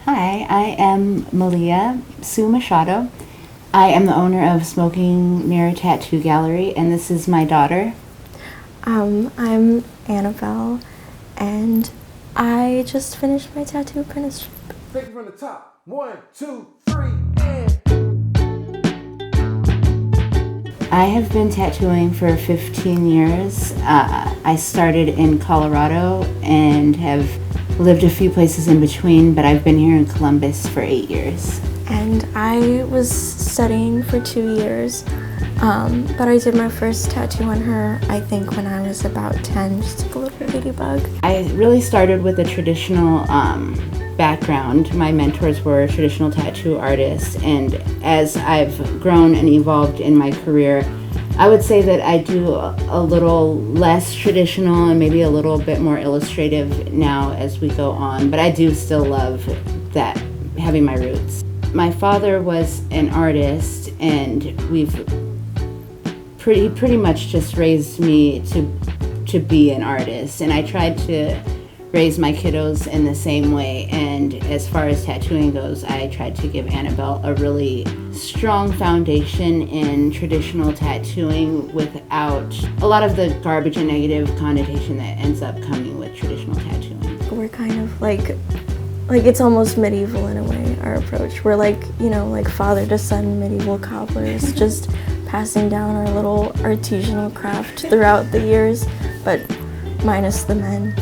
Hi, I am Malia, Sioux Machado. I am the owner of Smoking Mirror Tattoo Gallery, and this is my daughter. I'm Annabell, and I just finished my tattoo apprenticeship. Take it from the top. 1, 2, 3, and... I have been tattooing for 15 years. I started in Colorado and have lived a few places in between, but I've been here in Columbus for 8 years. And I was studying for 2 years, but I did my first tattoo on her, I think, when I was about 10, just a little ladybug. I really started with a traditional background. My mentors were traditional tattoo artists, and as I've grown and evolved in my career, I would say that I do a little less traditional and maybe a little bit more illustrative now as we go on, but I do still love that, having my roots. My father was an artist, and we've pretty much just raised me to be an artist, and I tried to raise my kiddos in the same way. And as far as tattooing goes, I tried to give Annabell a really strong foundation in traditional tattooing without a lot of the garbage and negative connotation that ends up coming with traditional tattooing. We're kind of like it's almost medieval in a way, our approach. We're like father to son medieval cobblers, just passing down our little artisanal craft throughout the years, but minus the men.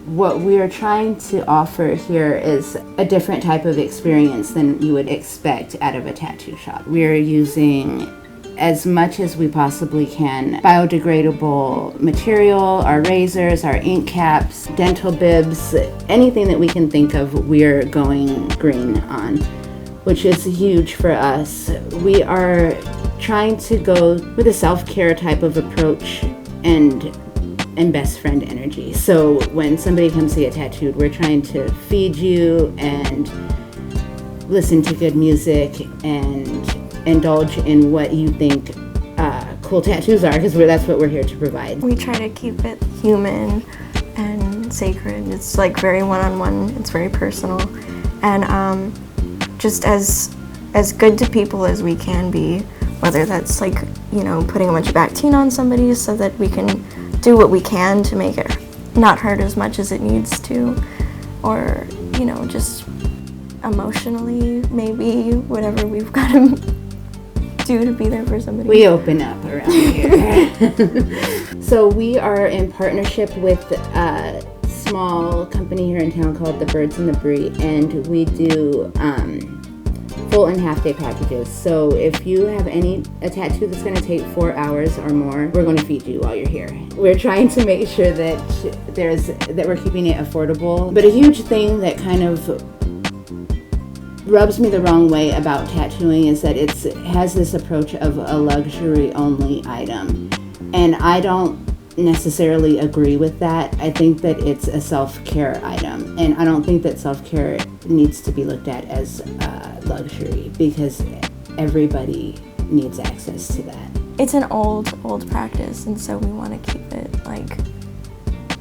What we are trying to offer here is a different type of experience than you would expect out of a tattoo shop. We are using as much as we possibly can biodegradable material, our razors, our ink caps, dental bibs, anything that we can think of, we're going green on, which is huge for us. We are trying to go with a self-care type of approach and best friend energy. So when somebody comes to get tattooed, we're trying to feed you and listen to good music and indulge in what you think cool tattoos are, because that's what we're here to provide. We try to keep it human and sacred. It's like very one-on-one, it's very personal, and just as good to people as we can be, whether that's like, putting a bunch of Bactine on somebody so that we can do what we can to make it not hurt as much as it needs to, or, just emotionally, maybe, whatever we've got to do to be there for somebody. We open up around here. So we are in partnership with a small company here in town called The Birds and the Brie, and we do full and half day packages. So if you have a tattoo that's going to take 4 hours or more, we're going to feed you while you're here. We're trying to make sure that we're keeping it affordable. But a huge thing that kind of rubs me the wrong way about tattooing is that it has this approach of a luxury only item, and I don't necessarily agree with that. I think that it's a self-care item, and I don't think that self-care needs to be looked at as luxury, because everybody needs access to that. It's an old practice, and so we want to keep it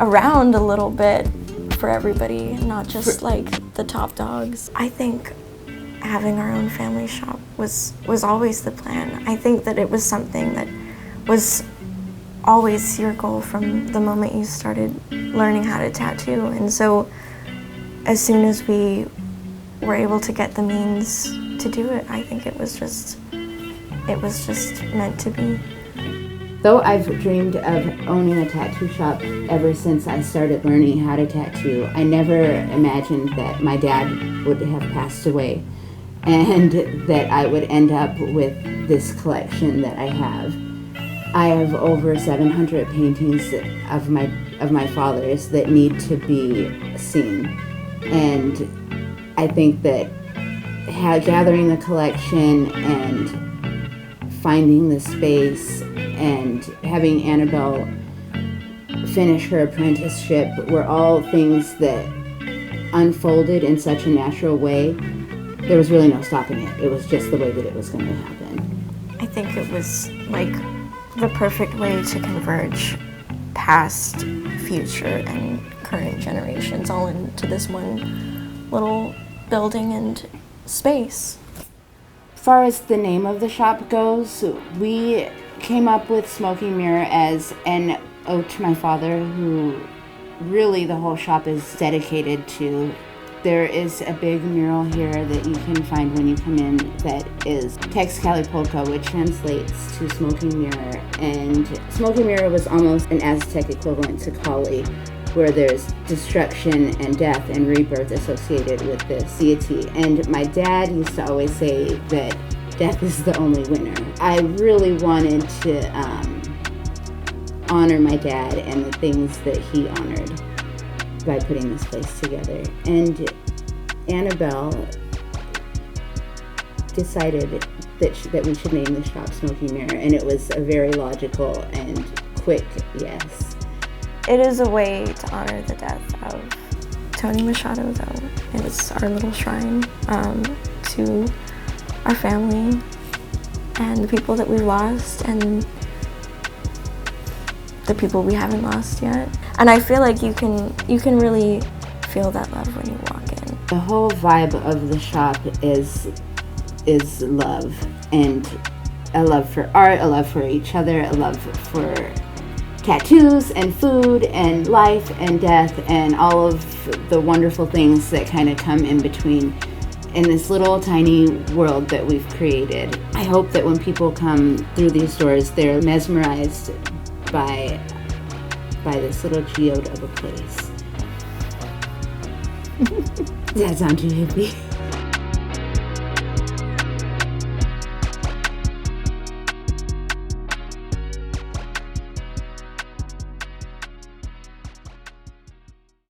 around a little bit for everybody, not just the top dogs. I think having our own family shop was always the plan. I think that it was something that was always your goal from the moment you started learning how to tattoo. And so as soon as we were able to get the means to do it, I think it was just meant to be. Though I've dreamed of owning a tattoo shop ever since I started learning how to tattoo, I never imagined that my dad would have passed away and that I would end up with this collection that I have. I have over 700 paintings of my father's that need to be seen, and I think that gathering the collection and finding the space and having Annabell finish her apprenticeship were all things that unfolded in such a natural way. There was really no stopping it. It was just the way that it was going to happen. I think it was the perfect way to converge past, future, and current generations all into this one little building and space. As far as the name of the shop goes, we came up with Smoking Mirror as an ode to my father, who really the whole shop is dedicated to. There is a big mural here that you can find when you come in that is Texcalipolca, which translates to Smoking Mirror. And Smoking Mirror was almost an Aztec equivalent to Kali, where there's destruction and death and rebirth associated with this deity. And my dad used to always say that death is the only winner. I really wanted to honor my dad and the things that he honored by putting this place together. And Annabell decided that we should name the shop Smoking Mirror, and it was a very logical and quick yes. It is a way to honor the death of Tony Machado, though. It's our little shrine to our family and the people that we've lost and the people we haven't lost yet. And I feel like you can really feel that love when you walk in. The whole vibe of the shop is love, and a love for art, a love for each other, a love for tattoos and food and life and death and all of the wonderful things that kind of come in between in this little tiny world that we've created. I hope that when people come through these doors, they're mesmerized by this little geode of a place. Does that sound too hippie?